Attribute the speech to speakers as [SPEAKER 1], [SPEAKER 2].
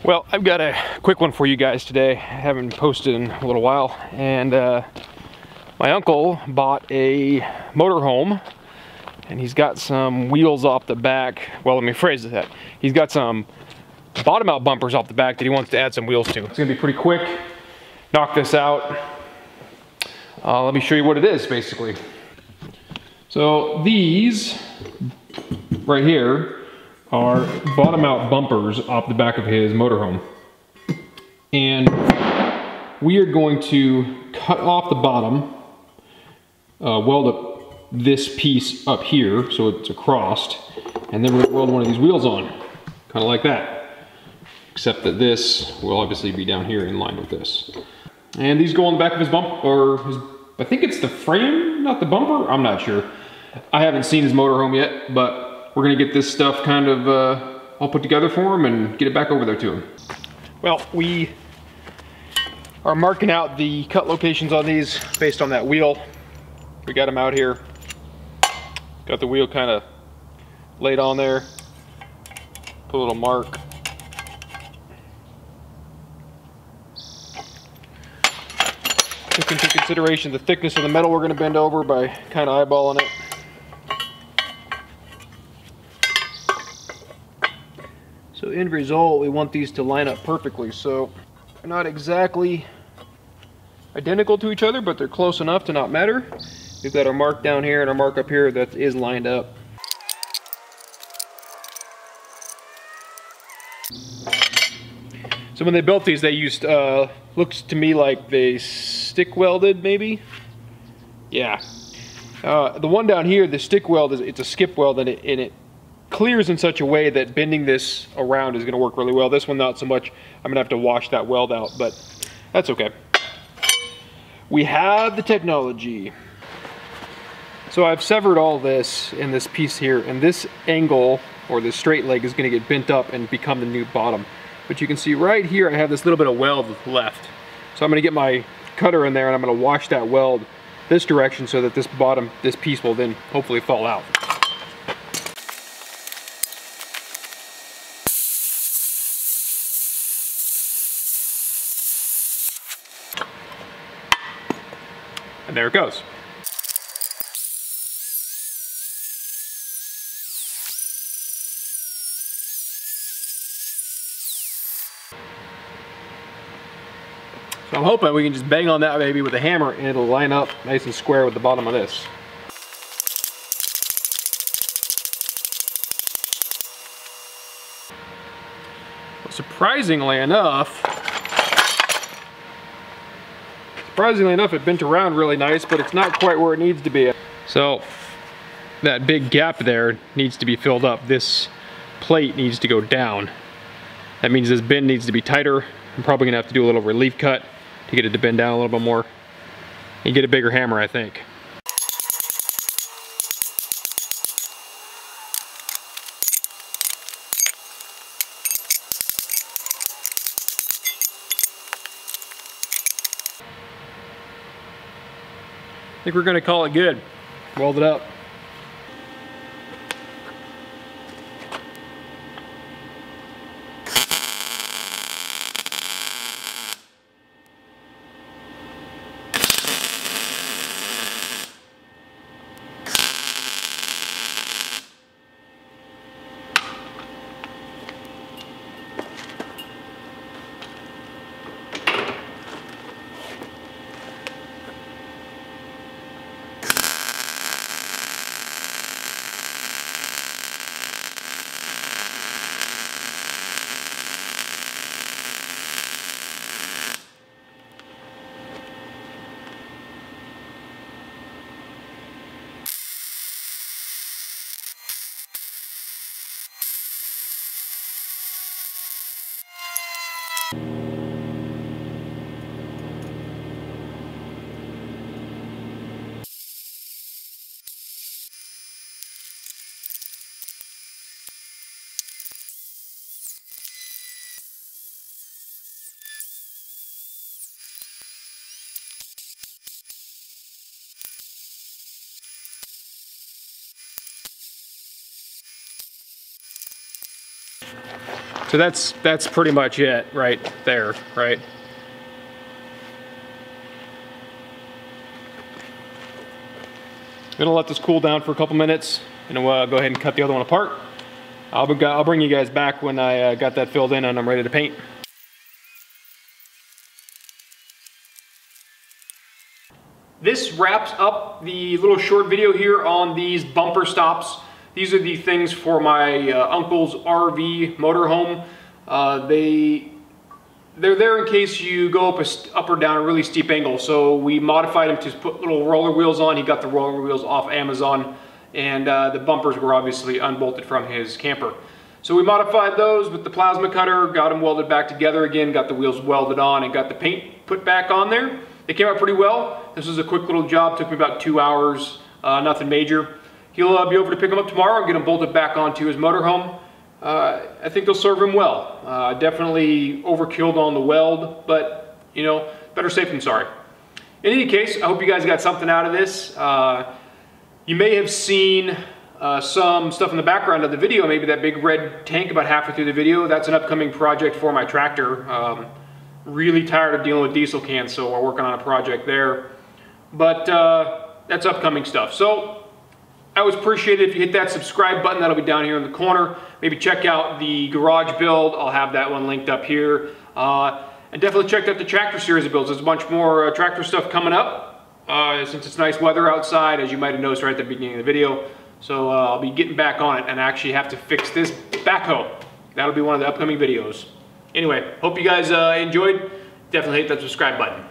[SPEAKER 1] Well, I've got a quick one for you guys today. I haven't posted in a little while, and my uncle bought a motorhome, and he's got some wheels off the back. Well, let me phrase that. He's got some bottom out bumpers off the back that he wants to add some wheels to. It's gonna be pretty quick. Knock this out. Let me show you what it is, basically. So these right here are bottom out bumpers off the back of his motorhome. And we are going to cut off the bottom, weld up this piece up here so it's across, and then we're going to weld one of these wheels on, kind of like that. Except that this will obviously be down here in line with this. And these go on the back of his bump, or his, I think it's the frame, not the bumper, I'm not sure. I haven't seen his motorhome yet, but we're gonna get this stuff kind of all put together for him and get it back over there to him. Well, we are marking out the cut locations on these based on that wheel. We got them out here. Got the wheel kind of laid on there. Put a little mark. Took into consideration the thickness of the metal we're gonna bend over by kind of eyeballing it. So end result, we want these to line up perfectly. So they're not exactly identical to each other, but they're close enough to not matter. We've got our mark down here and our mark up here that is lined up. So when they built these, they used, looks to me like they stick welded maybe? Yeah. The one down here, the stick weld, it's a skip weld, and it clears in such a way that bending this around is going to work really well. This one not so much. I'm going to have to wash that weld out, but that's okay. We have the technology. So I've severed all this in this piece here, and this angle, or this straight leg, is going to get bent up and become the new bottom. But you can see right here I have this little bit of weld left. So I'm going to get my cutter in there and I'm going to wash that weld this direction so that this piece will then hopefully fall out. And there it goes. So I'm hoping we can just bang on that baby with a hammer and it'll line up nice and square with the bottom of this. Well, surprisingly enough, it bent around really nice, but it's not quite where it needs to be. So that big gap there needs to be filled up. This plate needs to go down. That means this bend needs to be tighter. I'm probably gonna have to do a little relief cut to get it to bend down a little bit more and get a bigger hammer, I think. I think we're gonna call it good. Weld it up. So So that's pretty much it right there, right? Gonna let this cool down for a couple minutes, and we'll go ahead and cut the other one apart. I'll bring you guys back when I got that filled in and I'm ready to paint. This wraps up the little short video here on these bumper stops. These are the things for my uncle's RV motorhome. They're there in case you go up or down a really steep angle. So we modified them to put little roller wheels on. He got the roller wheels off Amazon, and the bumpers were obviously unbolted from his camper. So we modified those with the plasma cutter, got them welded back together again, got the wheels welded on, and got the paint put back on there. They came out pretty well. This was a quick little job, took me about 2 hours, nothing major. He'll be over to pick them up tomorrow and get them bolted back onto his motorhome. I think they'll serve him well. Definitely overkilled on the weld, but you know, better safe than sorry. In any case, I hope you guys got something out of this. You may have seen some stuff in the background of the video, maybe that big red tank about halfway through the video. That's an upcoming project for my tractor. Really tired of dealing with diesel cans, so we're working on a project there. But that's upcoming stuff. So I would appreciate it if you hit that subscribe button. That'll be down here in the corner. Maybe check out the garage build. I'll have that one linked up here. And definitely check out the tractor series of builds. There's a bunch more tractor stuff coming up since it's nice weather outside, as you might have noticed right at the beginning of the video. So I'll be getting back on it, and I actually have to fix this backhoe. That'll be one of the upcoming videos. Anyway, hope you guys enjoyed. Definitely hit that subscribe button.